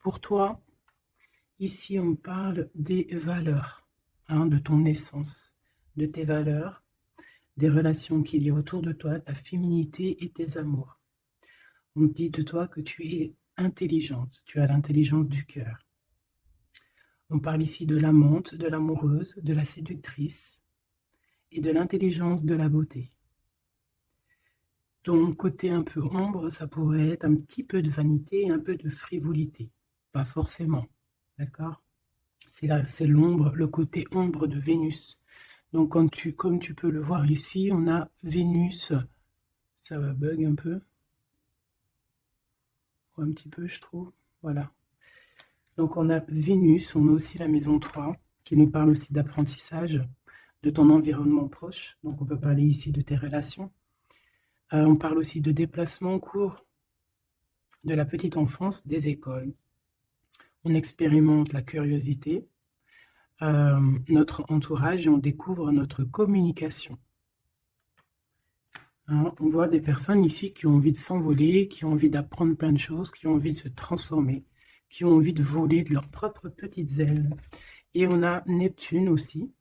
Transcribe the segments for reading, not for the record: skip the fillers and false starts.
Pour toi, ici, on parle des valeurs, hein, de ton essence, de tes valeurs, des relations qu'il y a autour de toi, ta féminité et tes amours. On dit de toi que tu es intelligente, tu as l'intelligence du cœur. On parle ici de l'amante, de l'amoureuse, de la séductrice et de l'intelligence de la beauté. Ton côté un peu ombre, ça pourrait être un petit peu de vanité et un peu de frivolité. Pas forcément, d'accord? C'est l'ombre, le côté ombre de Vénus. Donc, comme tu peux le voir ici, on a Vénus, ça va bug un peu, ou un petit peu, je trouve. Voilà. Donc, on a Vénus, on a aussi la maison 3, qui nous parle aussi d'apprentissage, de ton environnement proche. Donc, on peut parler ici de tes relations. On parle aussi de déplacement en cours, de la petite enfance, des écoles. On expérimente la curiosité, notre entourage, et on découvre notre communication. Hein, on voit des personnes ici qui ont envie de s'envoler, qui ont envie d'apprendre plein de choses, qui ont envie de se transformer, qui ont envie de voler de leurs propres petites ailes. Et on a Neptune aussi.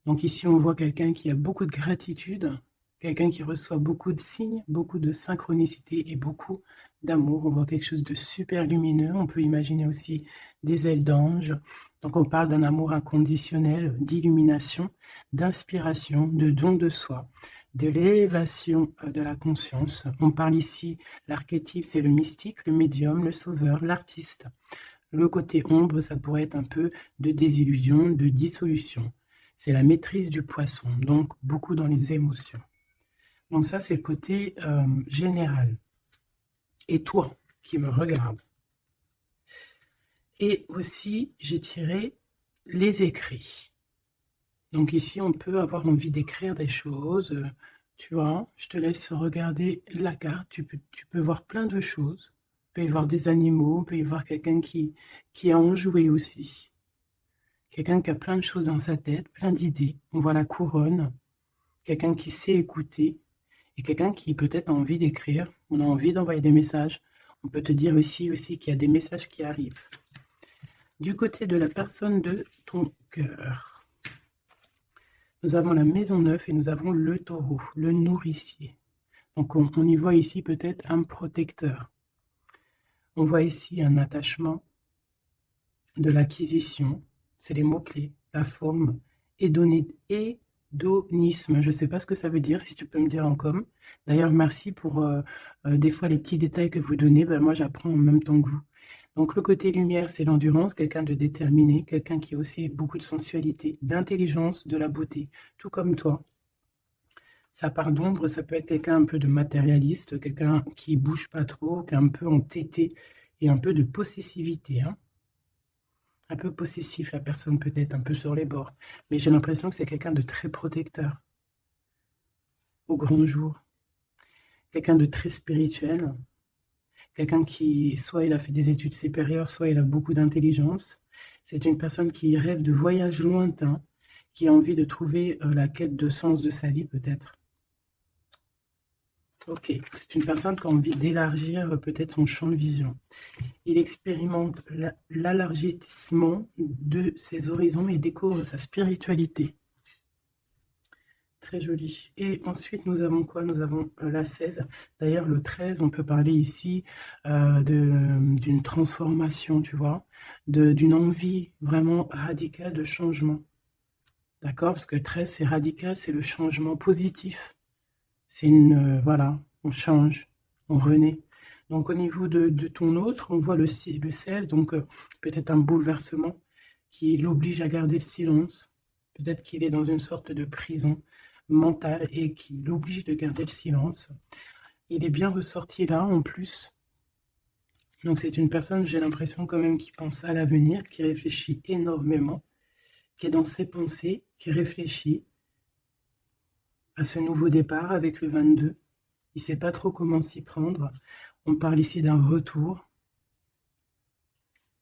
Donc ici, on voit quelqu'un qui a beaucoup de gratitude, quelqu'un qui reçoit beaucoup de signes, beaucoup de synchronicité et beaucoup d'amour. On voit quelque chose de super lumineux. On peut imaginer aussi des ailes d'ange. Donc on parle d'un amour inconditionnel, d'illumination, d'inspiration, de don de soi, de l'élévation de la conscience. On parle ici, l'archétype, c'est le mystique, le médium, le sauveur, l'artiste. Le côté ombre, ça pourrait être un peu de désillusion, de dissolution. C'est la maîtrise du poisson, donc beaucoup dans les émotions. Donc ça, c'est le côté général. Et toi, qui me regarde. Et aussi, j'ai tiré les écrits. Donc ici, on peut avoir envie d'écrire des choses. Tu vois, je te laisse regarder la carte. Tu peux voir plein de choses. Il peut y voir des animaux, il peut y voir quelqu'un qui a enjoué aussi. Quelqu'un qui a plein de choses dans sa tête, plein d'idées. On voit la couronne. Quelqu'un qui sait écouter. Et quelqu'un qui peut-être a envie d'écrire. On a envie d'envoyer des messages. On peut te dire ici aussi qu'il y a des messages qui arrivent. Du côté de la personne de ton cœur, nous avons la maison 9 et nous avons le taureau, le nourricier. Donc on y voit ici peut-être un protecteur. On voit ici un attachement, de l'acquisition, c'est les mots-clés, la forme, hédonisme. Je ne sais pas ce que ça veut dire, si tu peux me dire en com. D'ailleurs, merci pour des fois les petits détails que vous donnez. Ben, moi, j'apprends en même temps que vous. Donc, le côté lumière, c'est l'endurance, quelqu'un de déterminé, quelqu'un qui a aussi beaucoup de sensualité, d'intelligence, de la beauté, tout comme toi. Sa part d'ombre, ça peut être quelqu'un un peu de matérialiste, quelqu'un qui bouge pas trop, qui est un peu entêté et un peu de possessivité. Hein. Un peu possessif, la personne peut-être un peu sur les bords. Mais j'ai l'impression que c'est quelqu'un de très protecteur au grand jour. Quelqu'un de très spirituel. Quelqu'un qui, soit il a fait des études supérieures, soit il a beaucoup d'intelligence. C'est une personne qui rêve de voyages lointains, qui a envie de trouver la quête de sens de sa vie peut-être. Ok, c'est une personne qui a envie d'élargir peut-être son champ de vision. Il expérimente l'élargissement de ses horizons et découvre sa spiritualité. Très joli. Et ensuite, nous avons quoi? Nous avons la 16. D'ailleurs, le 13, on peut parler ici d'une transformation, tu vois, d'une envie vraiment radicale de changement. D'accord? Parce que le 13, c'est radical, c'est le changement positif. C'est voilà, on change, on renaît. Donc, au niveau de ton autre, on voit le 16, donc peut-être un bouleversement qui l'oblige à garder le silence. Peut-être qu'il est dans une sorte de prison mentale et qui l'oblige de garder le silence. Il est bien ressorti là, en plus. Donc, c'est une personne, j'ai l'impression quand même, qui pense à l'avenir, qui réfléchit énormément, qui est dans ses pensées, qui réfléchit à ce nouveau départ avec le 22. Il ne sait pas trop comment s'y prendre. On parle ici d'un retour.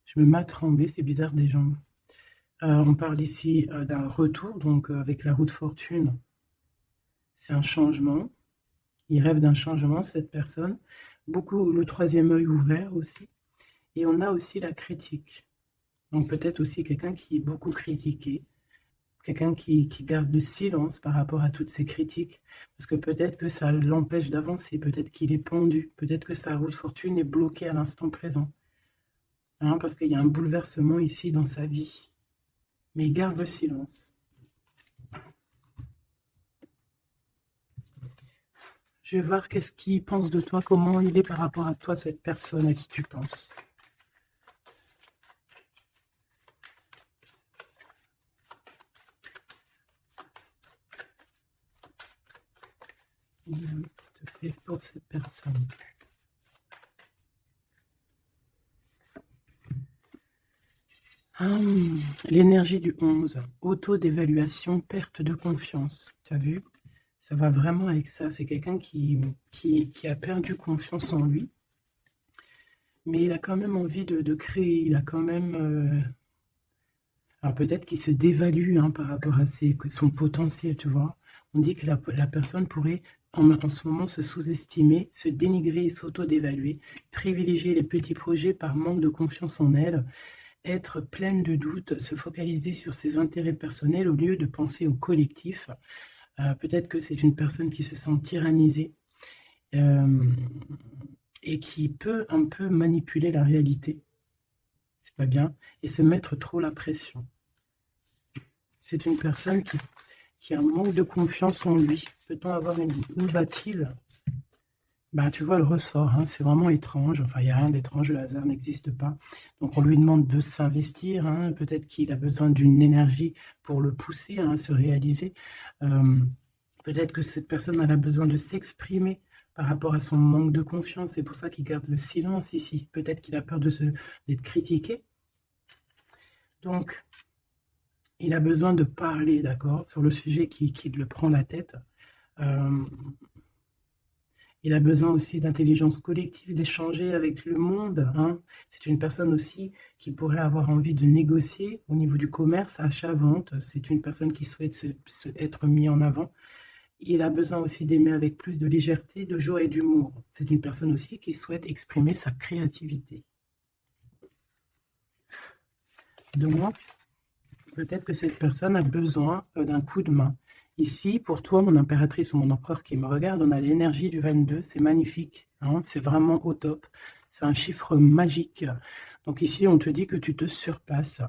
Je me mets à trembler, c'est bizarre des jambes. On parle ici d'un retour, donc avec la roue de fortune. C'est un changement. Il rêve d'un changement, cette personne. Beaucoup le troisième œil ouvert aussi. Et on a aussi la critique. Donc peut-être aussi quelqu'un qui est beaucoup critiqué, quelqu'un qui garde le silence par rapport à toutes ces critiques, parce que peut-être que ça l'empêche d'avancer, peut-être qu'il est pendu, peut-être que sa route fortune est bloquée à l'instant présent, hein, parce qu'il y a un bouleversement ici dans sa vie. Mais il garde le silence. Je vais voir qu'est-ce qu'il pense de toi, comment il est par rapport à toi, cette personne à qui tu penses. S'il te plaît, pour cette personne. L'énergie du 11, auto-d'évaluation, perte de confiance. Tu as vu? Ça va vraiment avec ça. C'est quelqu'un qui a perdu confiance en lui. Mais il a quand même envie de créer. Il a quand même... alors peut-être qu'il se dévalue hein, par rapport à son potentiel, tu vois. On dit que la personne pourrait en ce moment se sous-estimer, se dénigrer et s'auto-dévaluer, privilégier les petits projets par manque de confiance en elle, être pleine de doutes, se focaliser sur ses intérêts personnels au lieu de penser au collectif. Peut-être que c'est une personne qui se sent tyrannisée et qui peut un peu manipuler la réalité. C'est pas bien. Et se mettre trop la pression. C'est une personne qui a un manque de confiance en lui. Peut-on avoir une... Où va-t-il? Bah, tu vois, le ressort, hein, c'est vraiment étrange. Enfin, il n'y a rien d'étrange, le hasard n'existe pas. Donc, on lui demande de s'investir. Hein, peut-être qu'il a besoin d'une énergie pour le pousser hein, à se réaliser. Peut-être que cette personne elle a besoin de s'exprimer par rapport à son manque de confiance. C'est pour ça qu'il garde le silence ici. Peut-être qu'il a peur d'être critiqué. Donc, il a besoin de parler, d'accord, sur le sujet qui le prend la tête. Il a besoin aussi d'intelligence collective, d'échanger avec le monde. Hein. C'est une personne aussi qui pourrait avoir envie de négocier au niveau du commerce, achat-vente. C'est une personne qui souhaite être mise en avant. Il a besoin aussi d'aimer avec plus de légèreté, de joie et d'humour. C'est une personne aussi qui souhaite exprimer sa créativité. Donc, peut-être que cette personne a besoin d'un coup de main. Ici, pour toi, mon impératrice ou mon empereur qui me regarde, on a l'énergie du 22, c'est magnifique, hein, c'est vraiment au top. C'est un chiffre magique. Donc ici, on te dit que tu te surpasses.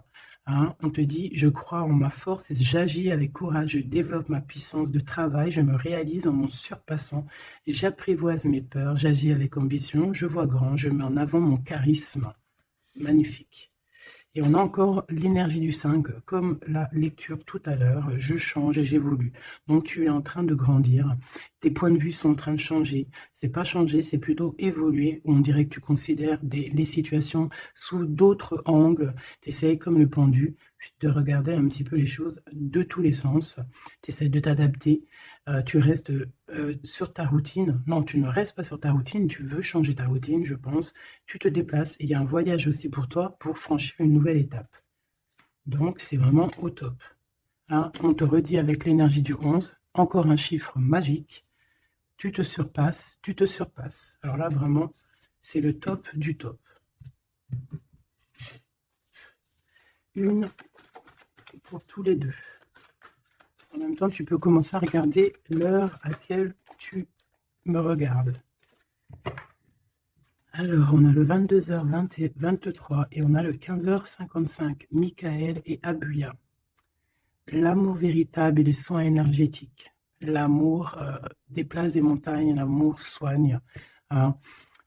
Hein, on te dit, je crois en ma force et j'agis avec courage, je développe ma puissance de travail, je me réalise en mon surpassant, j'apprivoise mes peurs, j'agis avec ambition, je vois grand, je mets en avant mon charisme. Magnifique. Et on a encore l'énergie du 5, comme la lecture tout à l'heure, je change et j'évolue. Donc tu es en train de grandir, tes points de vue sont en train de changer. C'est pas changer, c'est plutôt évoluer. On dirait que tu considères les situations sous d'autres angles. Tu essayes comme le pendu de regarder un petit peu les choses de tous les sens. Tu essaies de t'adapter. Tu restes sur ta routine. Non, tu ne restes pas sur ta routine, tu veux changer ta routine, je pense. Tu te déplaces et il y a un voyage aussi pour toi pour franchir une nouvelle étape. Donc, c'est vraiment au top. Hein, on te redit avec l'énergie du 11, encore un chiffre magique. Tu te surpasses, tu te surpasses. Alors là, vraiment, c'est le top du top. Une pour tous les deux. En même temps, tu peux commencer à regarder l'heure à laquelle tu me regardes. Alors, on a le 22h23 et on a le 15h55, Michael et Abuya. L'amour véritable et les soins énergétiques. L'amour déplace des montagnes, l'amour soigne. Hein.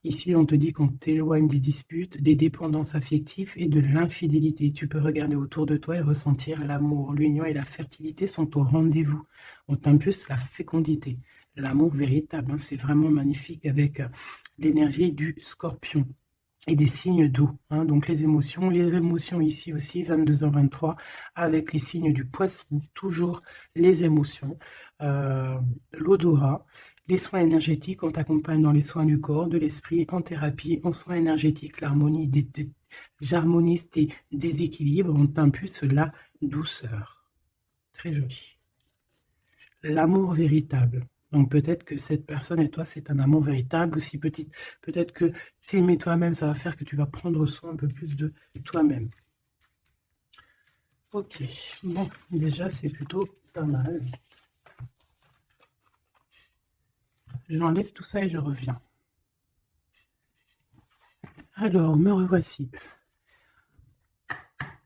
Ici, on te dit qu'on t'éloigne des disputes, des dépendances affectives et de l'infidélité. Tu peux regarder autour de toi et ressentir l'amour. L'union et la fertilité sont au rendez-vous. On t'impulse la fécondité. L'amour véritable, hein, c'est vraiment magnifique avec l'énergie du scorpion et des signes d'eau. Hein, donc les émotions ici aussi, 22h23, avec les signes du poisson, toujours les émotions, l'odorat. Les soins énergétiques, on t'accompagne dans les soins du corps, de l'esprit, en thérapie, en soins énergétiques, l'harmonie, j'harmonise tes déséquilibres, on t'impulse la douceur. Très joli. L'amour véritable. Donc peut-être que cette personne et toi, c'est un amour véritable, ou si peut-être que t'aimer toi-même, ça va faire que tu vas prendre soin un peu plus de toi-même. Ok, bon, déjà c'est plutôt pas mal. J'enlève tout ça et je reviens. Alors, me revoici.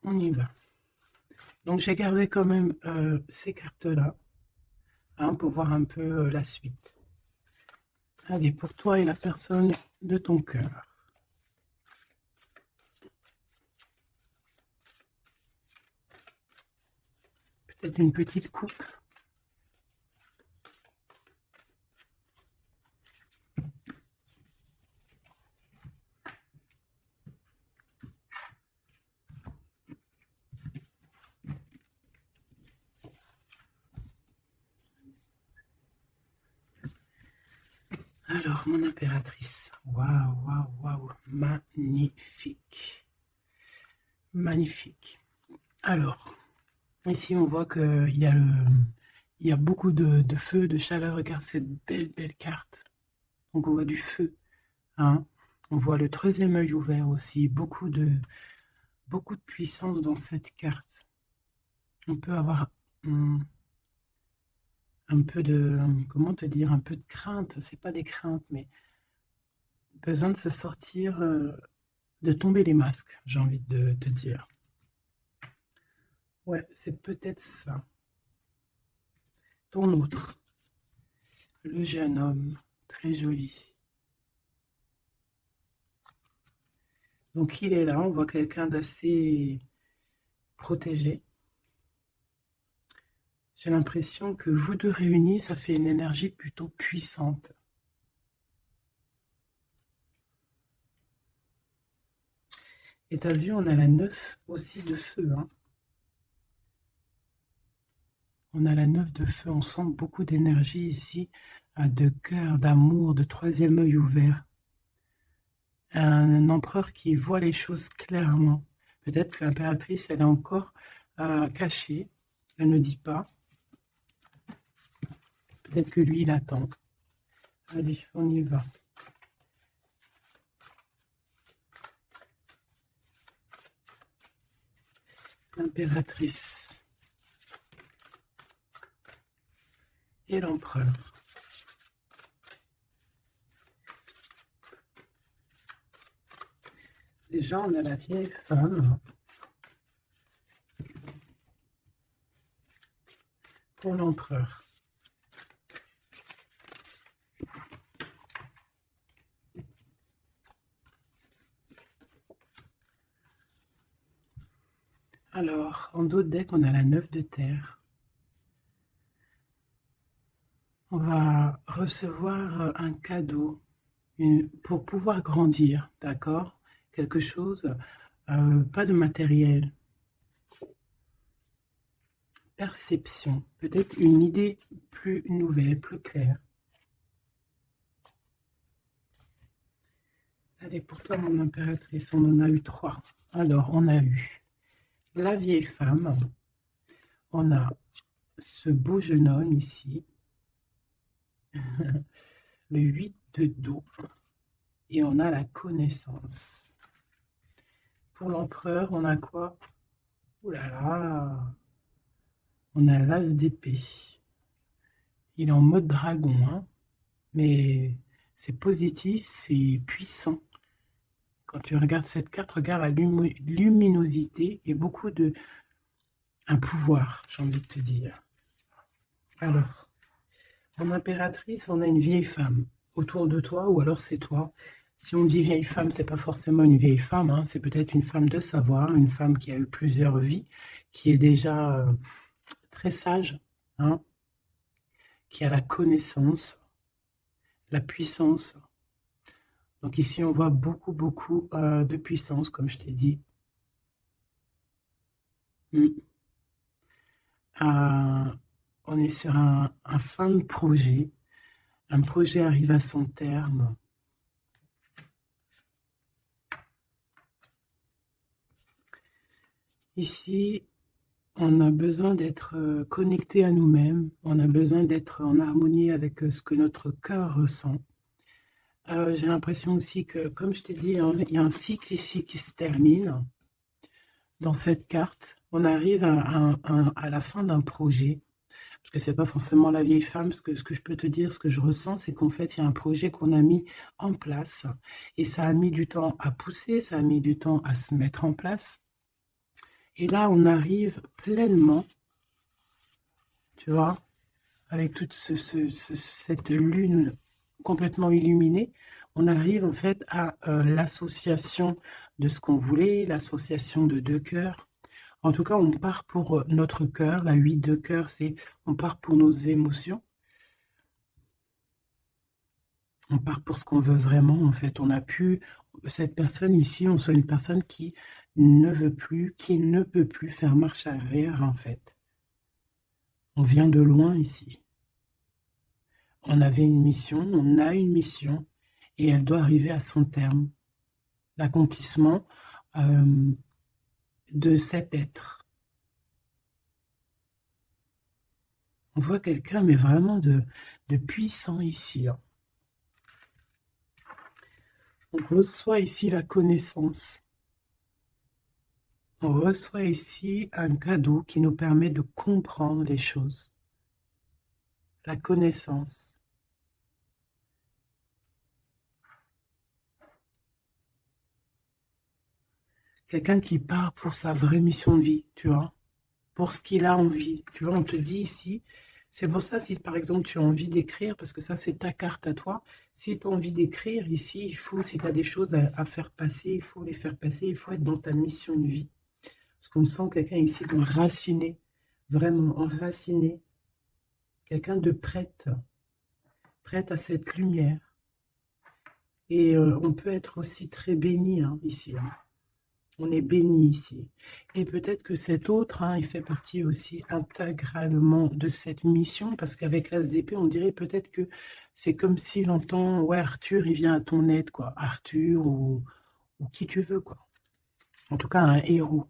On y va. Donc j'ai gardé quand même ces cartes-là, hein, pour voir un peu la suite. Allez, pour toi et la personne de ton cœur. Peut-être une petite coupe. Alors, mon impératrice. Waouh, waouh, waouh. Magnifique. Magnifique. Alors, ici, on voit qu'il y a il y a beaucoup de feu, de chaleur. Regarde cette belle, belle carte. Donc, on voit du feu. Hein. On voit le troisième œil ouvert aussi. Beaucoup de puissance dans cette carte. On peut avoir un peu de, comment te dire, un peu de crainte. C'est pas des craintes, mais besoin de se sortir, de tomber les masques, j'ai envie de te dire. Ouais, c'est peut-être ça. Ton autre, le jeune homme, très joli. Donc il est là, on voit quelqu'un d'assez protégé. J'ai l'impression que vous deux réunis, ça fait une énergie plutôt puissante. Et t'as vu, on a la 9 aussi de feu. Hein. On a la 9 de feu, on sent beaucoup d'énergie ici, de cœur, d'amour, de troisième œil ouvert. Un empereur qui voit les choses clairement. Peut-être que l'impératrice, elle est encore cachée, elle ne dit pas. Peut-être que lui, il attend. Allez, on y va. L'impératrice et l'empereur. Déjà, on a la vieille femme. Pour l'empereur. Alors, en d'autres decks, on a la 9 de terre. On va recevoir un cadeau pour pouvoir grandir, d'accord? Quelque chose, pas de matériel. Perception, peut-être une idée plus nouvelle, plus claire. Allez, pour toi, mon impératrice, on en a eu 3. Alors, on a eu la vieille femme, on a ce beau jeune homme ici, le 8 de dos, et on a la connaissance. Pour l'empereur, on a quoi? Ouh là là, on a l'as d'épée. Il est en mode dragon, hein, mais c'est positif, c'est puissant. Quand tu regardes cette carte, regarde la luminosité et beaucoup de... un pouvoir, j'ai envie de te dire. Alors, en impératrice, on a une vieille femme autour de toi, ou alors c'est toi. Si on dit vieille femme, c'est pas forcément une vieille femme, hein, c'est peut-être une femme de savoir, une femme qui a eu plusieurs vies, qui est déjà très sage, hein, qui a la connaissance, la puissance. Donc ici, on voit beaucoup, beaucoup de puissance, comme je t'ai dit. On est sur un fin de projet. Un projet arrive à son terme. Ici, On a besoin d'être connecté à nous-mêmes, on a besoin d'être en harmonie avec ce que notre cœur ressent. J'ai l'impression aussi que, comme je t'ai dit, hein, il y a un cycle ici qui se termine. Dans cette carte, on arrive à la fin d'un projet, parce que c'est pas forcément la vieille femme, ce que je peux te dire, ce que je ressens, c'est qu'en fait, il y a un projet qu'on a mis en place, et ça a mis du temps à pousser, ça a mis du temps à se mettre en place. Et là, on arrive pleinement, tu vois, avec toute cette lune complètement illuminée, on arrive en fait à l'association de ce qu'on voulait, l'association de deux cœurs. En tout cas, on part pour notre cœur. La 8 de cœur, c'est on part pour nos émotions. On part pour ce qu'on veut vraiment, en fait. On a pu, cette personne ici, on soit une personne qui ne veut plus, qui ne peut plus faire marche arrière, en fait. On vient de loin ici. On avait une mission, on a une mission, et elle doit arriver à son terme. L'accomplissement de cet être. On voit quelqu'un, mais vraiment de puissant ici. Hein. On reçoit ici la connaissance. On reçoit ici un cadeau qui nous permet de comprendre les choses. La connaissance. Quelqu'un qui part pour sa vraie mission de vie, tu vois, pour ce qu'il a envie. Tu vois, on te dit ici, c'est pour ça, si par exemple tu as envie d'écrire, parce que ça c'est ta carte à toi, si tu as envie d'écrire ici, il faut, si tu as des choses à faire passer, il faut les faire passer, il faut être dans ta mission de vie. Parce qu'on sent quelqu'un ici d'enraciné, vraiment enraciné, quelqu'un de prête à cette lumière. Et on peut être aussi très béni hein, ici. Hein. On est béni ici. Et peut-être que cet autre, hein, il fait partie aussi intégralement de cette mission, parce qu'avec l'ASDP, on dirait peut-être que c'est comme s'il entend, ouais, Arthur, il vient à ton aide, quoi. Arthur ou qui tu veux, quoi. En tout cas, un héros.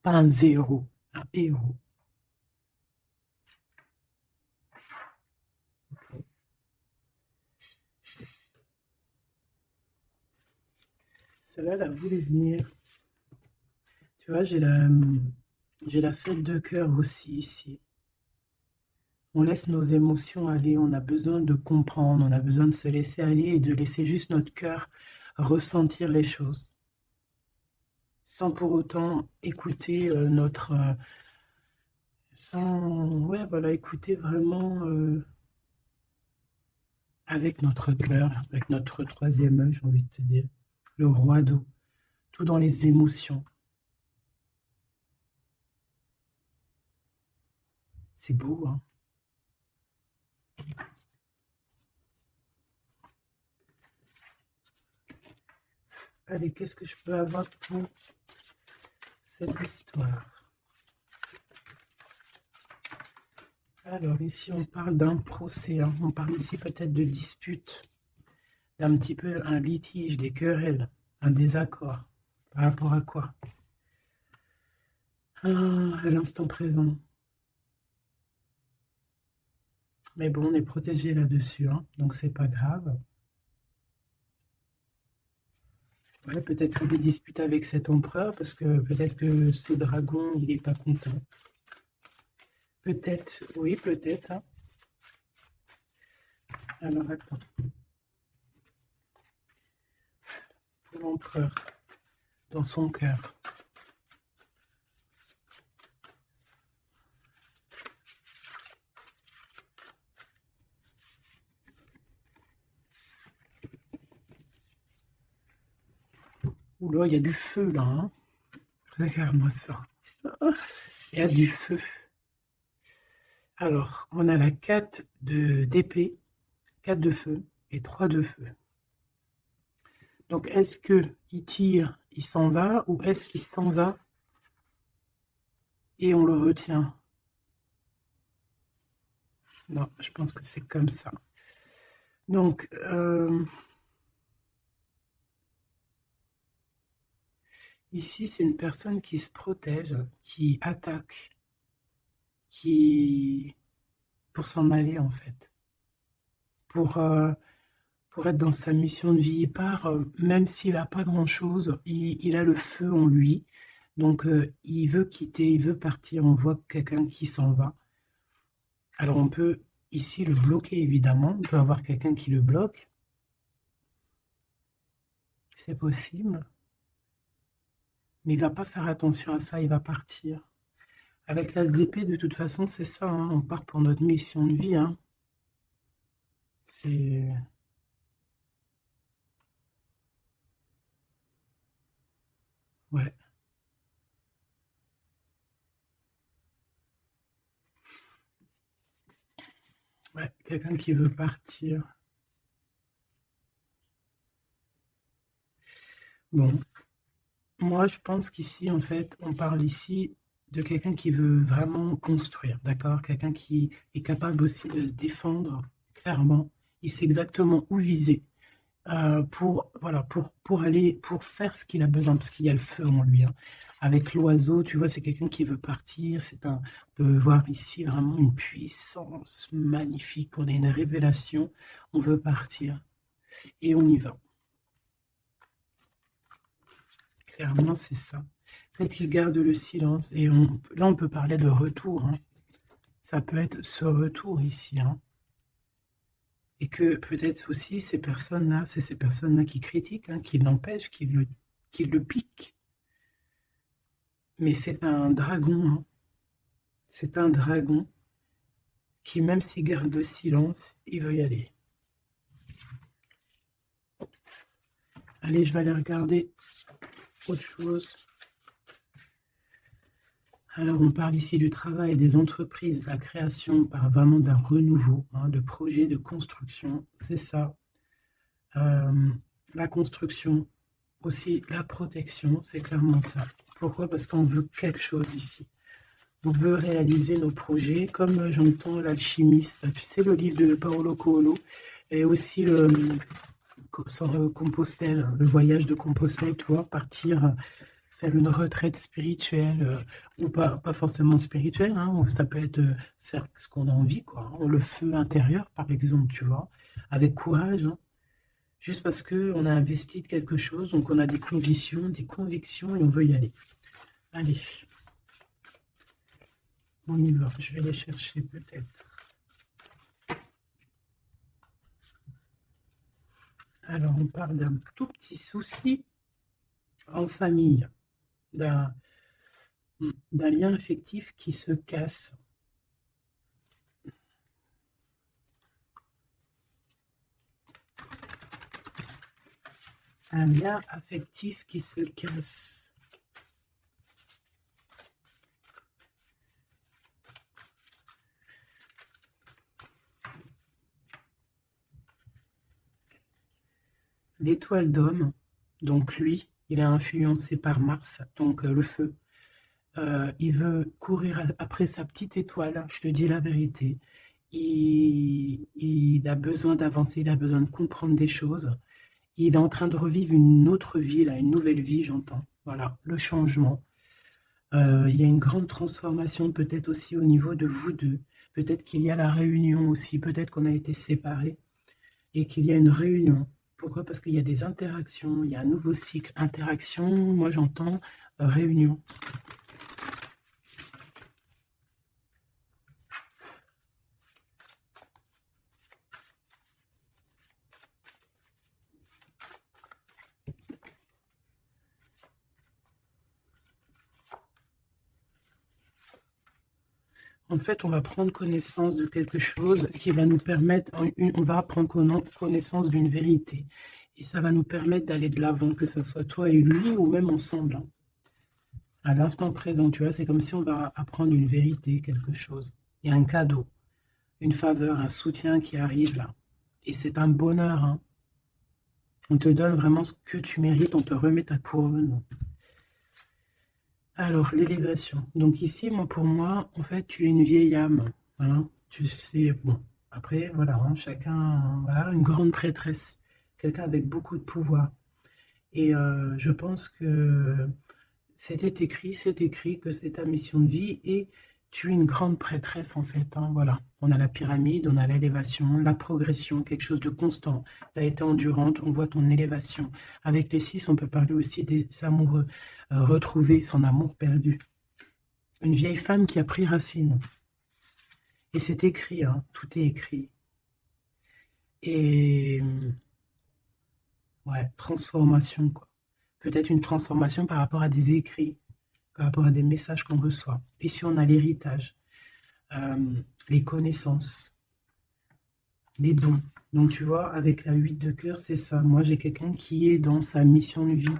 Pas un zéro, un héros. Okay. Celle-là, elle a voulu venir. Tu vois, j'ai la 7 de cœur aussi ici. On laisse nos émotions aller, on a besoin de comprendre, on a besoin de se laisser aller et de laisser juste notre cœur ressentir les choses. Sans pour autant écouter ouais, voilà, écouter vraiment avec notre cœur, avec notre troisième œil, j'ai envie de te dire. Le roi d'eau, tout dans les émotions. C'est beau, hein? Allez, qu'est-ce que je peux avoir pour cette histoire? Alors ici, on parle d'un procès, hein. On parle ici peut-être de dispute, d'un petit peu un litige, des querelles, un désaccord. Par rapport à quoi? Ah, à l'instant présent. Mais bon, on est protégé là-dessus, hein, donc c'est pas grave. Ouais, peut-être c'est des disputes avec cet empereur, parce que peut-être que ce dragon, il n'est pas content. Peut-être, oui, peut-être. Hein. Alors, attends. Pour l'empereur, dans son cœur. Oula, il y a du feu, là. Hein. Regarde-moi ça. Il y a du feu. Alors, on a la 4 d'épée, 4 de feu et 3 de feu. Donc, est-ce qu'il tire, il s'en va, ou est-ce qu'il s'en va et on le retient? Non, je pense que c'est comme ça. Donc, ici, c'est une personne qui se protège, qui attaque pour s'en aller, en fait. Pour, euh, pour être dans sa mission de vie. Il part, même s'il n'a pas grand-chose, il a le feu en lui. Donc, il veut quitter, il veut partir. On voit quelqu'un qui s'en va. Alors, on peut ici le bloquer, évidemment. On peut avoir quelqu'un qui le bloque. C'est possible. Mais il va pas faire attention à ça, il va partir. Avec l'as d'épée, de toute façon, c'est ça, hein, on part pour notre mission de vie. Hein. C'est... Ouais, ouais, quelqu'un qui veut partir. Bon, moi, je pense qu'ici, en fait, on parle ici de quelqu'un qui veut vraiment construire, d'accord? Quelqu'un qui est capable aussi de se défendre, clairement. Il sait exactement où viser. Pour, voilà, pour aller, pour faire ce qu'il a besoin, parce qu'il y a le feu en lui. Hein. Avec l'oiseau, tu vois, c'est quelqu'un qui veut partir. On peut voir ici vraiment une puissance magnifique. On a une révélation. On veut partir et on y va. Clairement, c'est ça. Peut-être qu'il garde le silence. Et là, on peut parler de retour. Hein. Ça peut être ce retour ici. Hein. Et que peut-être aussi ces personnes-là, c'est ces personnes-là qui critiquent, hein, qui l'empêchent, qui le piquent. Mais c'est un dragon, hein. C'est un dragon qui, même s'il garde le silence, il veut y aller. Allez, je vais aller regarder autre chose. Alors, on parle ici du travail des entreprises, la création, on parle vraiment d'un renouveau, hein, de projet de construction, c'est ça. La construction, aussi la protection, c'est clairement ça. Pourquoi? Parce qu'on veut quelque chose ici. On veut réaliser nos projets, comme j'entends l'alchimiste, tu sais, le livre de Paolo Coelho, et aussi Compostelle, le voyage de Compostelle, tu vois, partir faire une retraite spirituelle, ou pas forcément spirituelle, hein, ou ça peut être faire ce qu'on a envie, quoi, hein, le feu intérieur, par exemple, tu vois, avec courage, hein, juste parce qu'on a investi de quelque chose, donc on a des convictions, et on veut y aller. Allez, on y va, je vais les chercher peut-être. Alors, on parle d'un tout petit souci en famille, d'un lien affectif qui se casse. Un lien affectif qui se casse. L'étoile d'homme, donc lui, il est influencé par Mars, donc le feu. Il veut courir après sa petite étoile, je te dis la vérité. Il a besoin d'avancer, il a besoin de comprendre des choses. Il est en train de revivre une autre vie, là, une nouvelle vie, j'entends. Voilà, le changement. Il y a une grande transformation peut-être aussi au niveau de vous deux. Peut-être qu'il y a la réunion aussi, peut-être qu'on a été séparés et qu'il y a une réunion. Pourquoi? Parce qu'il y a des interactions, il y a un nouveau cycle. Interaction, moi j'entends réunion. En fait, on va prendre connaissance de quelque chose qui va nous permettre, on va prendre connaissance d'une vérité. Et ça va nous permettre d'aller de l'avant, que ce soit toi et lui, ou même ensemble. Hein. À l'instant présent, tu vois, c'est comme si on va apprendre une vérité, quelque chose. Il y a un cadeau, une faveur, un soutien qui arrive là. Et c'est un bonheur. Hein. On te donne vraiment ce que tu mérites, on te remet ta couronne. Alors, l'élévation. Donc ici, moi, pour moi, en fait, tu es une vieille âme. Hein. Tu sais, bon, après, voilà, hein, chacun, voilà, une grande prêtresse, quelqu'un avec beaucoup de pouvoir. Et je pense que c'est écrit que c'est ta mission de vie et Tu es une grande prêtresse en fait, hein, voilà. On a la pyramide, on a l'élévation, la progression, quelque chose de constant. Tu as été endurante, on voit ton élévation. Avec les 6, on peut parler aussi des amoureux, retrouver son amour perdu. Une vieille femme qui a pris racine. Et c'est écrit, hein, tout est écrit. Et ouais, transformation, quoi. Peut-être une transformation par rapport à des écrits, par rapport à des messages qu'on reçoit. Ici, on a l'héritage, les connaissances, les dons. Donc, tu vois, avec la 8 de cœur, c'est ça. Moi, j'ai quelqu'un qui est dans sa mission de vie,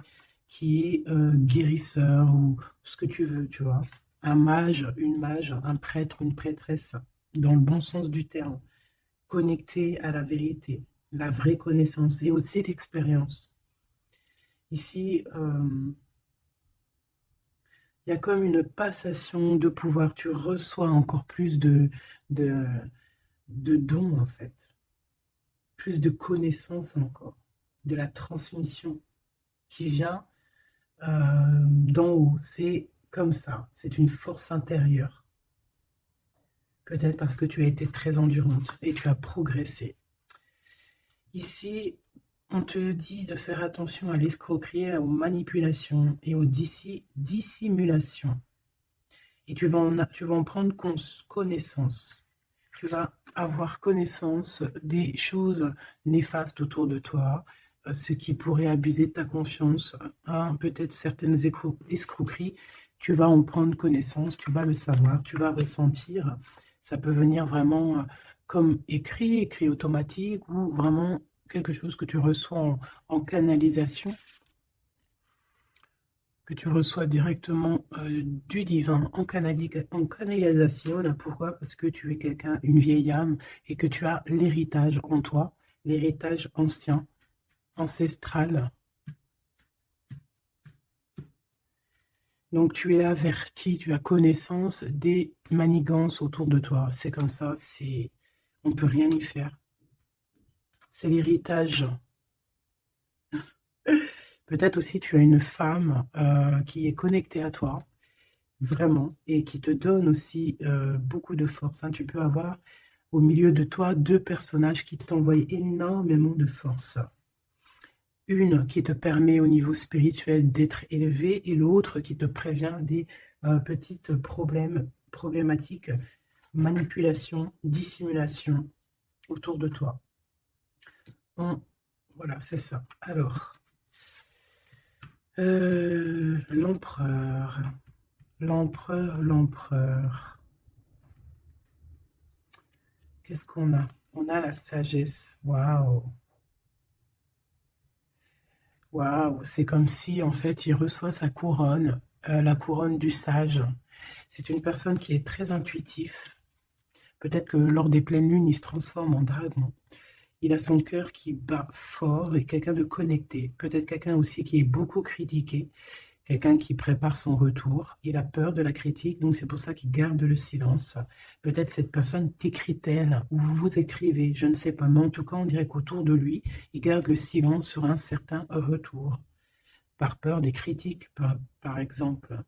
qui est guérisseur ou ce que tu veux, tu vois. Un mage, un prêtre, une prêtresse, dans le bon sens du terme, connecté à la vérité, la vraie connaissance et aussi l'expérience. Ici, il y a comme une passation de pouvoir. Tu reçois encore plus de, de dons, en fait. Plus de connaissances encore. De la transmission qui vient d'en haut. C'est comme ça. C'est une force intérieure. Peut-être parce que tu as été très endurante et tu as progressé. Ici, on te dit de faire attention à l'escroquerie, aux manipulations et aux dissimulations. Et tu vas en prendre connaissance. Tu vas avoir connaissance des choses néfastes autour de toi, ce qui pourrait abuser de ta confiance, hein, peut-être certaines escroqueries. Tu vas en prendre connaissance, tu vas le savoir, tu vas ressentir. Ça peut venir vraiment comme écrit automatique, ou vraiment quelque chose que tu reçois en canalisation, que tu reçois directement du divin en canalisation. Là, pourquoi? Parce que tu es quelqu'un, une vieille âme, et que tu as l'héritage en toi, l'héritage ancien, ancestral. Donc tu es averti, tu as connaissance des manigances autour de toi. C'est comme ça, on ne peut rien y faire. C'est l'héritage. Peut-être aussi tu as une femme qui est connectée à toi, vraiment, et qui te donne aussi beaucoup de force, hein. Tu peux avoir au milieu de toi 2 personnages qui t'envoient énormément de force. Une qui te permet au niveau spirituel d'être élevé, et l'autre qui te prévient des petites problématiques, manipulation, dissimulation autour de toi. Voilà, c'est ça. Alors, l'empereur. L'empereur. Qu'est-ce qu'on a? On a la sagesse. Waouh! Waouh! C'est comme si, en fait, il reçoit sa couronne, la couronne du sage. C'est une personne qui est très intuitif. Peut-être que lors des pleines lunes, il se transforme en dragon. Il a son cœur qui bat fort et quelqu'un de connecté. Peut-être quelqu'un aussi qui est beaucoup critiqué. Quelqu'un qui prépare son retour, il a peur de la critique, donc c'est pour ça qu'il garde le silence. Peut-être cette personne t'écrit-elle, ou vous vous écrivez, je ne sais pas, mais en tout cas, on dirait qu'autour de lui, il garde le silence sur un certain retour, par peur des critiques, par exemple.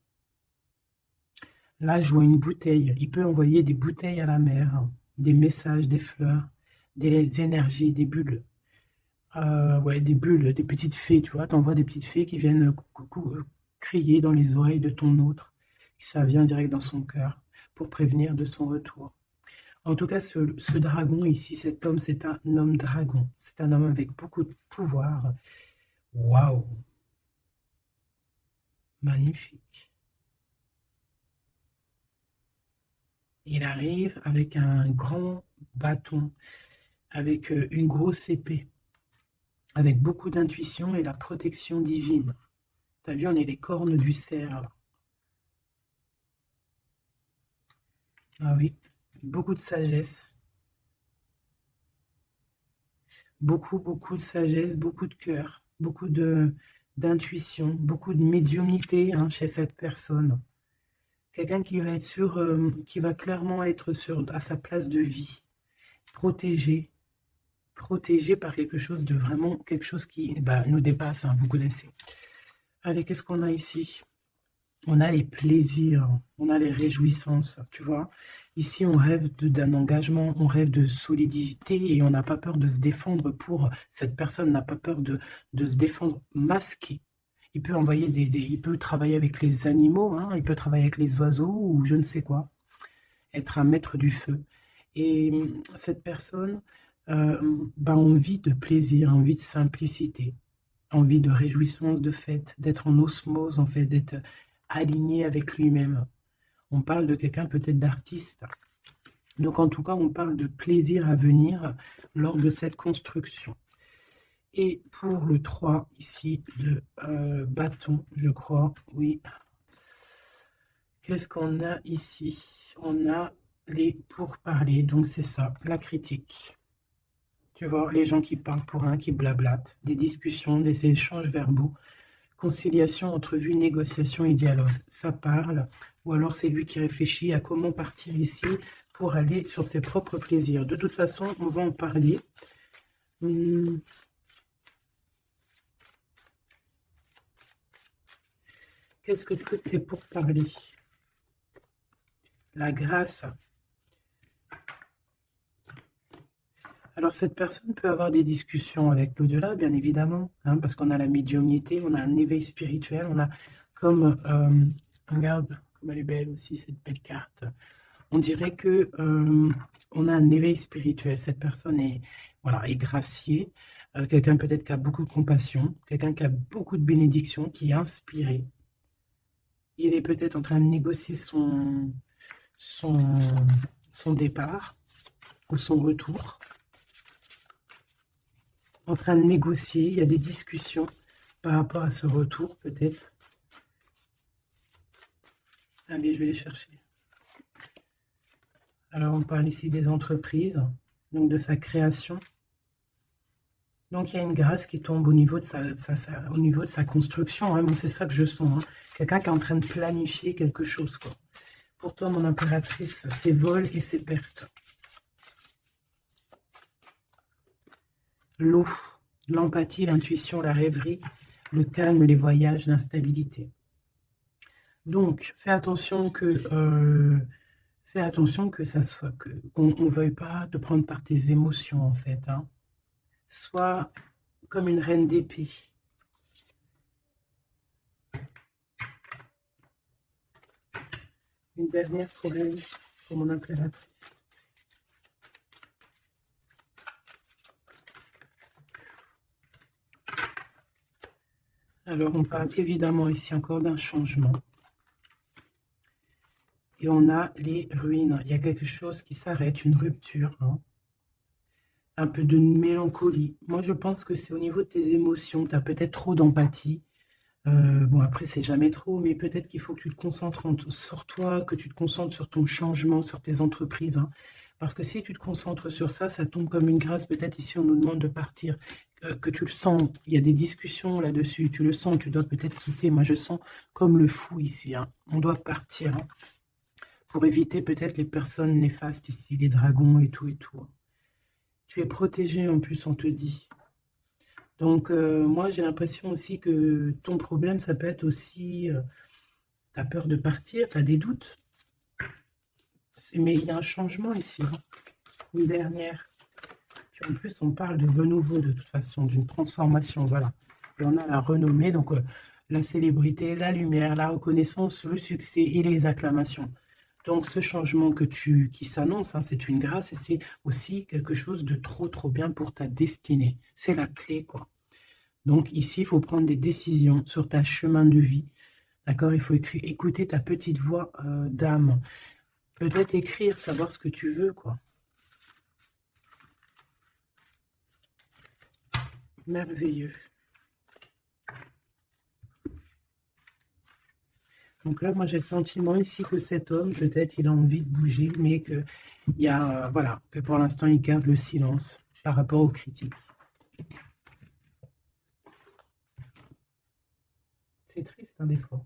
Là, je vois une bouteille, il peut envoyer des bouteilles à la mer, des messages, des fleurs, des énergies, des bulles. Ouais, des bulles, des petites fées, tu vois, t'envoies des petites fées qui viennent crier dans les oreilles de ton autre, et ça vient direct dans son cœur, pour prévenir de son retour. En tout cas, ce dragon ici, cet homme, c'est un homme dragon. C'est un homme avec beaucoup de pouvoir. Waouh! Magnifique. Il arrive avec un grand bâton, avec une grosse épée, avec beaucoup d'intuition et la protection divine. T'as vu, on est les cornes du cerf, là. Ah oui, beaucoup de sagesse. Beaucoup, beaucoup de sagesse, beaucoup de cœur, beaucoup d'intuition, beaucoup de médiumnité, hein, chez cette personne. Quelqu'un qui va être qui va clairement être à sa place de vie, protégé, protégé par quelque chose de vraiment, quelque chose qui nous dépasse, hein, vous connaissez. Allez, qu'est-ce qu'on a ici? on a les plaisirs, on a les réjouissances, tu vois. Ici, on rêve d'un engagement, on rêve de solidité et on n'a pas peur de se défendre pour... Cette personne n'a pas peur de se défendre masqué. Il peut envoyer il peut travailler avec les animaux, hein, il peut travailler avec les oiseaux ou je ne sais quoi. Être un maître du feu. Et cette personne a envie de plaisir, envie de simplicité, envie de réjouissance, de fête, d'être en osmose, en fait, d'être aligné avec lui-même. On parle de quelqu'un peut-être d'artiste. Donc en tout cas, on parle de plaisir à venir lors de cette construction. Et pour le 3 ici, le bâton, je crois, oui. Qu'est-ce qu'on a ici? On a les pourparlers, donc c'est ça, la critique. Tu vois, les gens qui parlent pour un, qui blablatent, des discussions, des échanges verbaux, conciliation, entrevue, négociation et dialogue. Ça parle, ou alors c'est lui qui réfléchit à comment partir ici pour aller sur ses propres plaisirs. De toute façon, on va en parler. Qu'est-ce que c'est pour parler? La grâce. Alors, cette personne peut avoir des discussions avec l'au-delà, bien évidemment, hein, parce qu'on a la médiumnité, on a un éveil spirituel, on a comme, regarde, comme elle est belle aussi, cette belle carte. On dirait que on a un éveil spirituel. Cette personne est, voilà, est graciée, quelqu'un peut-être qui a beaucoup de compassion, quelqu'un qui a beaucoup de bénédiction, qui est inspiré. Il est peut-être en train de négocier son départ ou son retour. En train de négocier, il y a des discussions par rapport à ce retour, peut-être. Allez, je vais les chercher. Alors, on parle ici des entreprises, donc de sa création. Donc, il y a une grâce qui tombe au niveau de sa construction. Hein. Bon, c'est ça que je sens. Hein. Quelqu'un qui est en train de planifier quelque chose. Quoi. Pour toi, mon impératrice, ses vols et ses pertes. L'eau, l'empathie, l'intuition, la rêverie, le calme, les voyages, l'instabilité. Donc, fais attention que ça soit qu'on ne veuille pas te prendre par tes émotions, en fait. Hein. Sois comme une reine d'épée. Une dernière pour elle, pour mon impératrice. Alors, on parle évidemment ici encore d'un changement. Et on a les ruines. Il y a quelque chose qui s'arrête, une rupture. Hein. Un peu de mélancolie. Moi, je pense que c'est au niveau de tes émotions. Tu as peut-être trop d'empathie. Bon, après, c'est jamais trop, mais peut-être qu'il faut que tu te concentres sur toi, que tu te concentres sur ton changement, sur tes entreprises. Hein. Parce que si tu te concentres sur ça, ça tombe comme une grâce. Peut-être ici, on nous demande de partir, que tu le sens. Il y a des discussions là-dessus. Tu le sens, tu dois peut-être quitter. Moi, je sens comme le fou ici. Hein. On doit partir. Hein. Pour éviter peut-être les personnes néfastes ici, les dragons et tout et tout. Hein. Tu es protégé en plus, on te dit. Donc, moi, j'ai l'impression aussi que ton problème, ça peut être aussi... tu as peur de partir, tu as des doutes. Mais il y a un changement ici. Hein. Une dernière. Puis en plus, on parle de renouveau de toute façon, d'une transformation, voilà. Et on a la renommée, donc la célébrité, la lumière, la reconnaissance, le succès et les acclamations. Donc, ce changement qui s'annonce, hein, c'est une grâce et c'est aussi quelque chose de trop, trop bien pour ta destinée. C'est la clé, quoi. Donc ici, il faut prendre des décisions sur ta chemin de vie. D'accord? Il faut écouter ta petite voix d'âme. Peut-être écrire, savoir ce que tu veux, quoi. Merveilleux. Donc là, moi, j'ai le sentiment ici que cet homme, peut-être, il a envie de bouger, mais que, il y a, voilà, que pour l'instant, il garde le silence par rapport aux critiques. C'est triste, hein, des fois.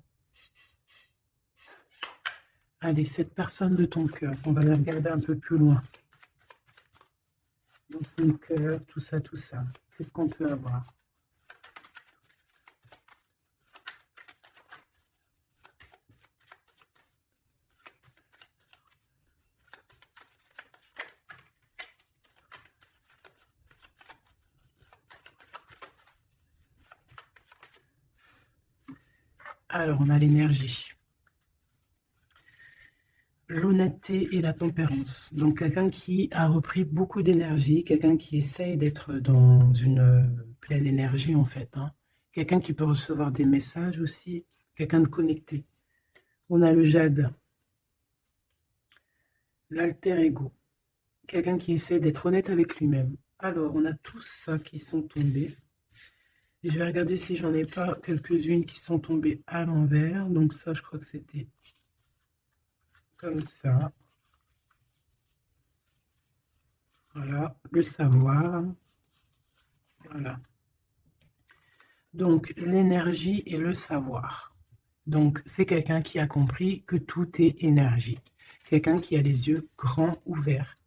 Allez, cette personne de ton cœur, on va la regarder un peu plus loin. Dans son cœur, tout ça, tout ça. Qu'est-ce qu'on peut avoir? Alors, on a l'énergie, l'honnêteté et la tempérance. Donc, quelqu'un qui a repris beaucoup d'énergie, quelqu'un qui essaye d'être dans une pleine énergie, en fait. Hein. Quelqu'un qui peut recevoir des messages aussi, quelqu'un de connecté. On a le jade, l'alter ego, quelqu'un qui essaie d'être honnête avec lui-même. Alors, on a tous ça qui sont tombés. Je vais regarder si j'en ai pas quelques-unes qui sont tombées à l'envers. Donc ça, je crois que c'était comme ça. Voilà, le savoir. Voilà. Donc, l'énergie et le savoir. Donc, c'est quelqu'un qui a compris que tout est énergie. Quelqu'un qui a les yeux grands ouverts.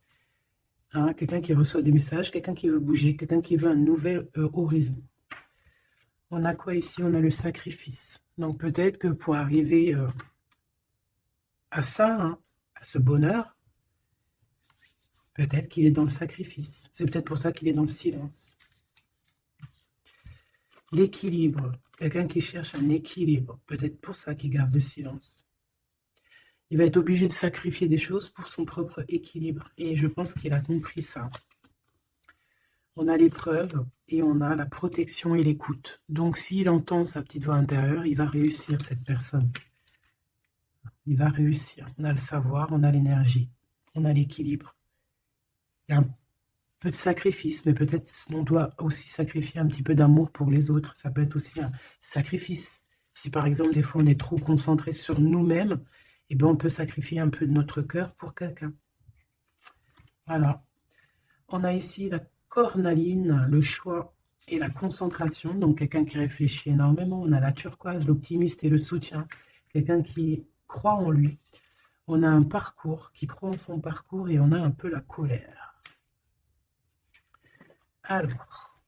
Hein, quelqu'un qui reçoit des messages, quelqu'un qui veut bouger, quelqu'un qui veut un nouvel horizon. On a quoi ici? On a le sacrifice. Donc, peut-être que pour arriver à ça, hein, à ce bonheur, peut-être qu'il est dans le sacrifice. C'est peut-être pour ça qu'il est dans le silence. L'équilibre. Quelqu'un qui cherche un équilibre. Peut-être pour ça qu'il garde le silence. Il va être obligé de sacrifier des choses pour son propre équilibre. Et je pense qu'il a compris ça. On a l'épreuve et on a la protection et l'écoute. Donc, s'il entend sa petite voix intérieure, il va réussir, cette personne. Il va réussir. On a le savoir, on a l'énergie, on a l'équilibre. Il y a un peu de sacrifice, mais peut-être on doit aussi sacrifier un petit peu d'amour pour les autres. Ça peut être aussi un sacrifice. Si par exemple, des fois, on est trop concentré sur nous-mêmes, eh bien, on peut sacrifier un peu de notre cœur pour quelqu'un. Voilà. On a ici la cornaline, le choix et la concentration. Donc, quelqu'un qui réfléchit énormément. On a la turquoise, l'optimiste et le soutien. Quelqu'un qui croit en lui. On a un parcours, qui croit en son parcours, et on a un peu la colère. Alors,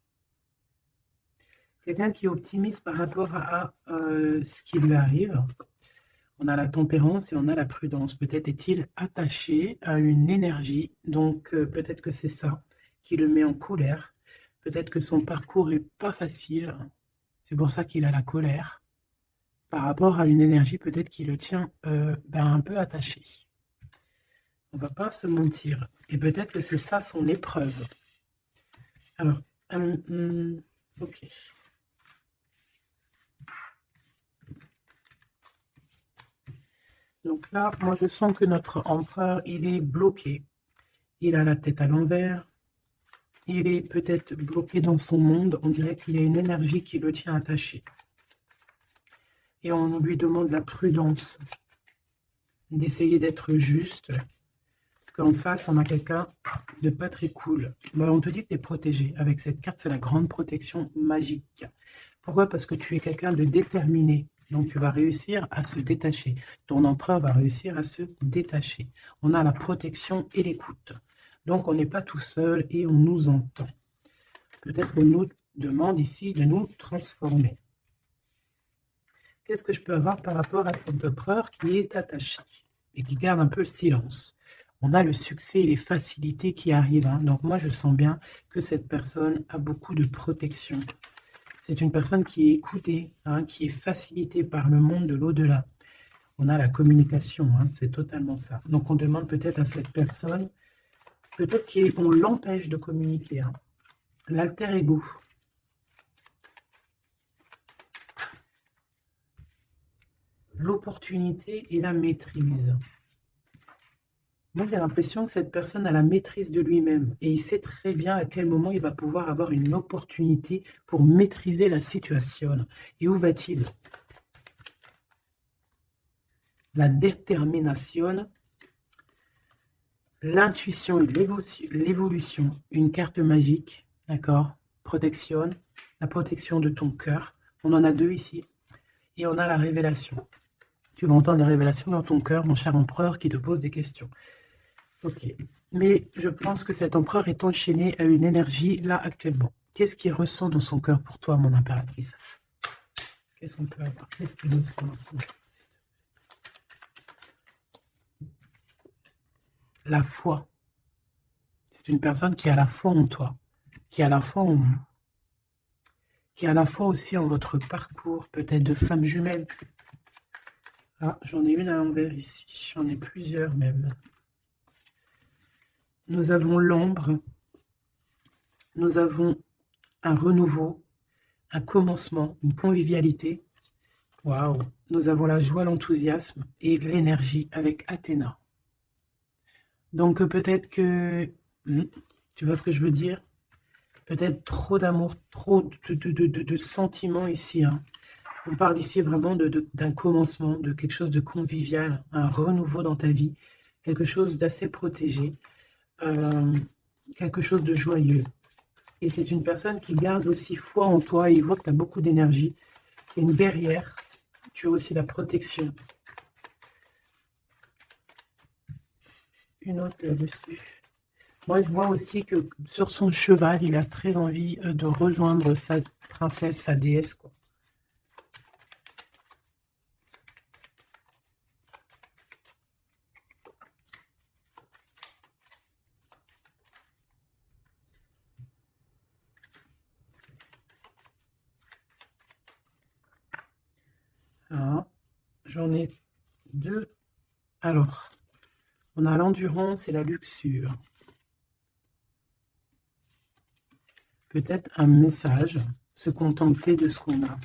quelqu'un qui est optimiste par rapport à ce qui lui arrive. On a la tempérance et on a la prudence. Peut-être est-il attaché à une énergie, donc peut-être que c'est ça qui le met en colère. Peut-être que son parcours n'est pas facile, c'est pour ça qu'il a la colère. Par rapport à une énergie, peut-être qui le tient un peu attaché. On ne va pas se mentir. Et peut-être que c'est ça son épreuve. Alors, ok. Donc là, moi je sens que notre empereur, il est bloqué. Il a la tête à l'envers. Il est peut-être bloqué dans son monde. On dirait qu'il y a une énergie qui le tient attaché. Et on lui demande la prudence, d'essayer d'être juste. Parce qu'en face, on a quelqu'un de pas très cool. Bon, on te dit que tu es protégé. Avec cette carte, c'est la grande protection magique. Pourquoi? Parce que tu es quelqu'un de déterminé. Donc, tu vas réussir à se détacher. Ton empereur va réussir à se détacher. On a la protection et l'écoute. Donc, on n'est pas tout seul et on nous entend. Peut-être qu'on nous demande ici de nous transformer. Qu'est-ce que je peux avoir par rapport à cet empereur qui est attaché et qui garde un peu le silence? On a le succès et les facilités qui arrivent. Hein. Donc, moi, je sens bien que cette personne a beaucoup de protection. C'est une personne qui est écoutée, hein, qui est facilitée par le monde de l'au-delà. On a la communication, hein, c'est totalement ça. Donc, on demande peut-être à cette personne, peut-être qu'on l'empêche de communiquer. Hein. L'alter ego. L'opportunité et la maîtrise. Moi, j'ai l'impression que cette personne a la maîtrise de lui-même et il sait très bien à quel moment il va pouvoir avoir une opportunité pour maîtriser la situation. Et où va-t-il? La détermination, l'intuition et l'évolution. Une carte magique, d'accord? Protection, la protection de ton cœur. On en a deux ici. Et on a la révélation. Tu vas entendre la révélation dans ton cœur, mon cher empereur, qui te pose des questions. Ok, mais je pense que cet empereur est enchaîné à une énergie là actuellement. Qu'est-ce qu'il ressent dans son cœur pour toi, mon impératrice? Qu'est-ce qu'on peut avoir? Qu'est-ce qu'il ressent dans son cœur? La foi. C'est une personne qui a la foi en toi, qui a la foi en vous, qui a la foi aussi en votre parcours, peut-être de flamme jumelle. Ah, j'en ai une à l'envers ici. J'en ai plusieurs même. Nous avons l'ombre. Nous avons un renouveau, un commencement, une convivialité. Waouh! Nous avons la joie, l'enthousiasme et l'énergie avec Athéna. Donc peut-être que... tu vois ce que je veux dire? Peut-être trop d'amour, trop de sentiments ici. Hein. On parle ici vraiment d'un commencement, de quelque chose de convivial, un renouveau dans ta vie, quelque chose d'assez protégé, quelque chose de joyeux. Et c'est une personne qui garde aussi foi en toi, et il voit que tu as beaucoup d'énergie, c'est une barrière, tu as aussi la protection. Une autre là-dessus. Moi, je vois aussi que sur son cheval, il a très envie de rejoindre sa princesse, sa déesse, quoi. Ah, j'en ai deux. Alors, on a l'endurance et la luxure. Peut-être un message, se contenter de ce qu'on a.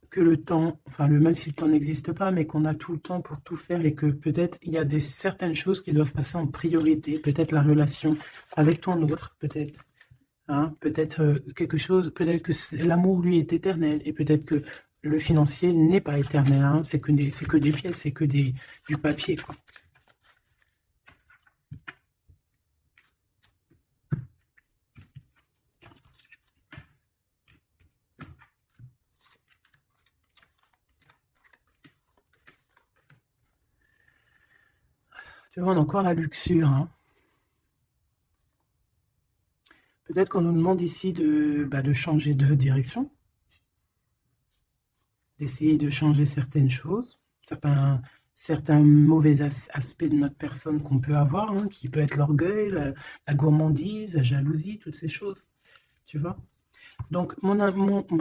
Que le temps, enfin même si le temps n'existe pas, mais qu'on a tout le temps pour tout faire et que peut-être il y a certaines choses qui doivent passer en priorité, peut-être la relation avec ton autre, peut-être. Hein, peut-être quelque chose, peut-être que l'amour lui est éternel et peut-être que le financier n'est pas éternel, hein, c'est que des pièces, c'est que du papier, quoi. Tu vois, on a encore la luxure. Hein. Peut-être qu'on nous demande ici de changer de direction, d'essayer de changer certaines choses, certains mauvais aspects de notre personne qu'on peut avoir, hein, qui peut être l'orgueil, la gourmandise, la jalousie, toutes ces choses, tu vois. Donc, mon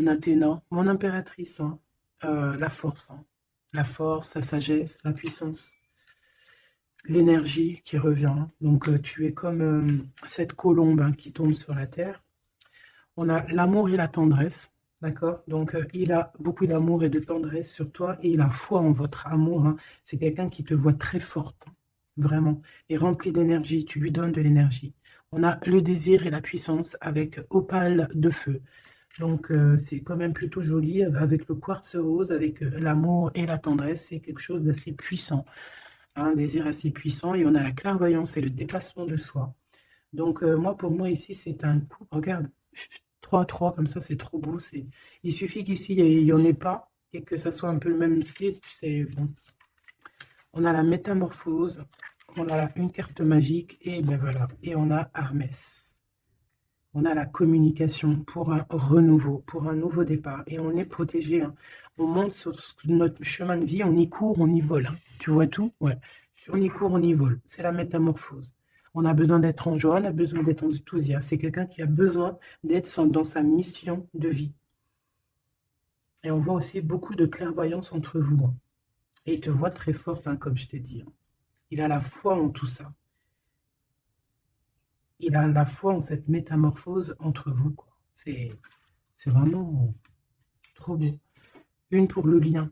Athéna, mon impératrice, hein, la force, hein, la force, la sagesse, la puissance, l'énergie qui revient. Donc, tu es comme cette colombe, hein, qui tombe sur la terre. On a l'amour et la tendresse, d'accord? Donc, il a beaucoup d'amour et de tendresse sur toi et il a foi en votre amour. Hein. C'est quelqu'un qui te voit très forte, hein, vraiment, et rempli d'énergie. Tu lui donnes de l'énergie. On a le désir et la puissance avec opale de feu. Donc, c'est quand même plutôt joli avec le quartz rose, avec l'amour et la tendresse. C'est quelque chose d'assez puissant, hein, un désir assez puissant. Et on a la clairvoyance et le dépassement de soi. Donc, pour moi, ici, c'est un coup. Regarde, 3-3, comme ça, c'est trop beau. Il suffit qu'ici, il n'y en ait pas et que ça soit un peu le même style. C'est bon. On a la métamorphose, on a une carte magique et ben voilà. Et on a Hermès. On a la communication pour un renouveau, pour un nouveau départ. Et on est protégé. Hein. On monte sur notre chemin de vie, on y court, on y vole. Hein. Tu vois tout? Ouais. On y court, on y vole. C'est la métamorphose. On a besoin d'être en joie, on a besoin d'être enthousiaste. C'est quelqu'un qui a besoin d'être dans sa mission de vie. Et on voit aussi beaucoup de clairvoyance entre vous. Hein. Et il te voit très forte, hein, comme je t'ai dit. Hein. Il a la foi en tout ça. Il a la foi en cette métamorphose entre vous. C'est vraiment trop beau. Une pour le lien.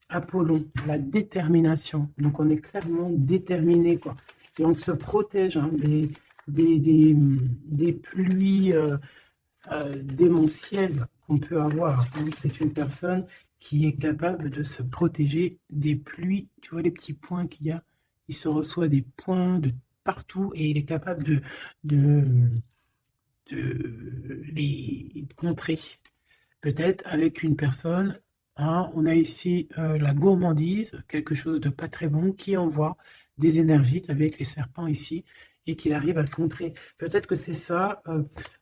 Apollon, la détermination. Donc, on est clairement déterminé, quoi. Et on se protège hein, des pluies démentielles qu'on peut avoir. Donc, c'est une personne qui est capable de se protéger des pluies. Tu vois les petits points qu'il y a? Il se reçoit des points de partout et il est capable de les contrer. Peut-être avec une personne, hein, on a ici la gourmandise, quelque chose de pas très bon, qui envoie des énergies avec les serpents ici, et qu'il arrive à le contrer. Peut-être que c'est ça,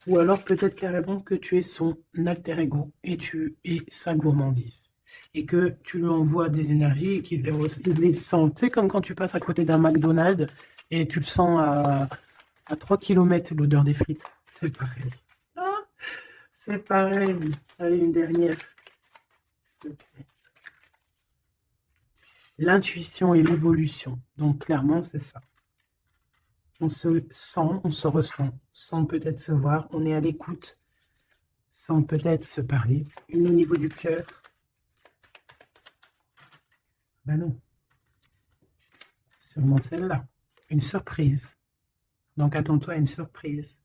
ou alors peut-être carrément que tu es son alter ego, et tu es sa gourmandise. Et que tu lui envoies des énergies et qu'il les sent. C'est comme quand tu passes à côté d'un McDonald's et tu le sens à 3 km l'odeur des frites. C'est pareil. Ah, c'est pareil. Allez, une dernière. L'intuition et l'évolution. Donc, clairement, c'est ça. On se sent, on se ressent, sans peut-être se voir. On est à l'écoute, sans peut-être se parler. Une au niveau du cœur. Ben non. Sûrement celle-là. Une surprise. Donc, attends-toi à une surprise.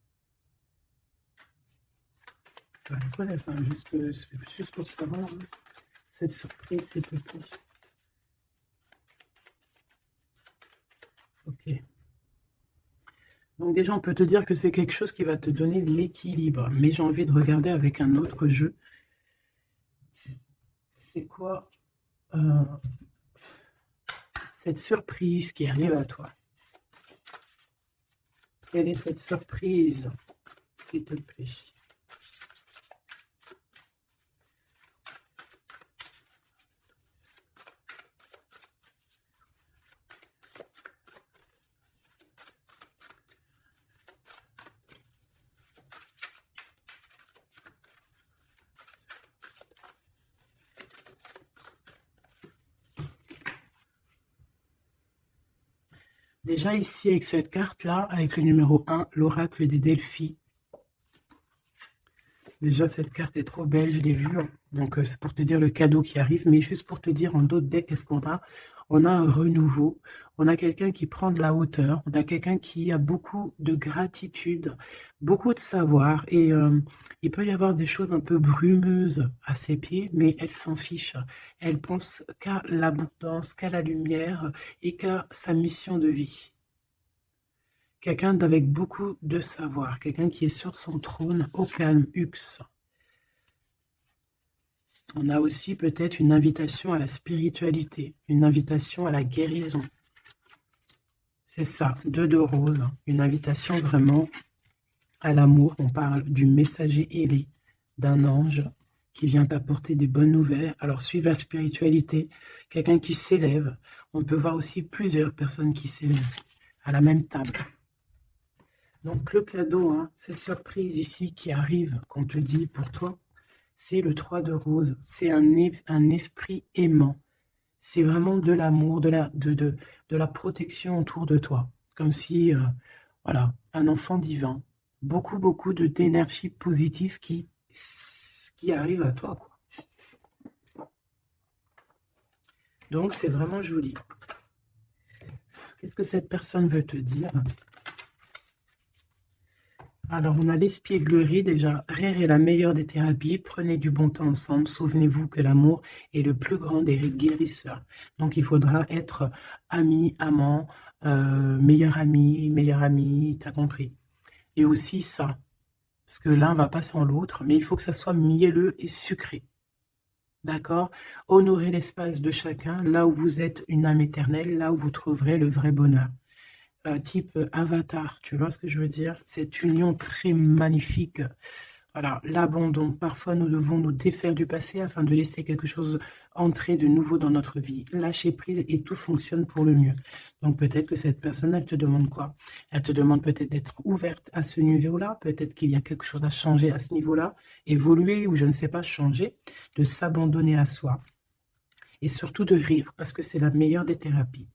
Voilà, enfin, juste pour savoir, hein, cette surprise, s'il te plaît. Ok. Donc déjà, on peut te dire que c'est quelque chose qui va te donner de l'équilibre. Mais j'ai envie de regarder avec un autre jeu. C'est quoi cette surprise qui arrive à toi? Quelle est cette surprise, s'il te plaît? Déjà ici, avec cette carte-là, avec le numéro 1, l'oracle des Delphi. Déjà, cette carte est trop belle, je l'ai vue. Donc, c'est pour te dire le cadeau qui arrive. Mais juste pour te dire, en d'autres decks, qu'est-ce qu'on a? On a un renouveau. On a quelqu'un qui prend de la hauteur. On a quelqu'un qui a beaucoup de gratitude, beaucoup de savoir. Et il peut y avoir des choses un peu brumeuses à ses pieds, mais elle s'en fiche. Elle pense qu'à l'abondance, qu'à la lumière et qu'à sa mission de vie. Quelqu'un d'avec beaucoup de savoir, quelqu'un qui est sur son trône, au calme, Hux. On a aussi peut-être une invitation à la spiritualité, une invitation à la guérison. C'est ça, 2 de rose, une invitation vraiment à l'amour. On parle du messager ailé, d'un ange qui vient t'apporter des bonnes nouvelles. Alors, suivre la spiritualité, quelqu'un qui s'élève. On peut voir aussi plusieurs personnes qui s'élèvent à la même table. Donc, le cadeau, hein, cette surprise ici qui arrive, qu'on te dit pour toi, c'est le 3 de rose. C'est un esprit aimant. C'est vraiment de l'amour, de la protection autour de toi. Comme si, voilà, un enfant divin. Beaucoup, beaucoup d'énergie positive qui arrive à toi, quoi. Donc, c'est vraiment joli. Qu'est-ce que cette personne veut te dire? Alors, on a l'espièglerie déjà. Rire est la meilleure des thérapies. Prenez du bon temps ensemble. Souvenez-vous que l'amour est le plus grand des guérisseurs. Donc, il faudra être ami, amant, meilleur ami, t'as compris. Et aussi ça, parce que l'un va pas sans l'autre, mais il faut que ça soit mielleux et sucré. D'accord? Honorez l'espace de chacun, là où vous êtes une âme éternelle, là où vous trouverez le vrai bonheur. Type avatar, tu vois ce que je veux dire? Cette union très magnifique. Voilà, l'abandon. Parfois, nous devons nous défaire du passé afin de laisser quelque chose entrer de nouveau dans notre vie. Lâcher prise et tout fonctionne pour le mieux. Donc, peut-être que cette personne, elle te demande quoi? Elle te demande peut-être d'être ouverte à ce niveau-là. Peut-être qu'il y a quelque chose à changer à ce niveau-là. Évoluer ou je ne sais pas, changer. De s'abandonner à soi. Et surtout de rire, parce que c'est la meilleure des thérapies.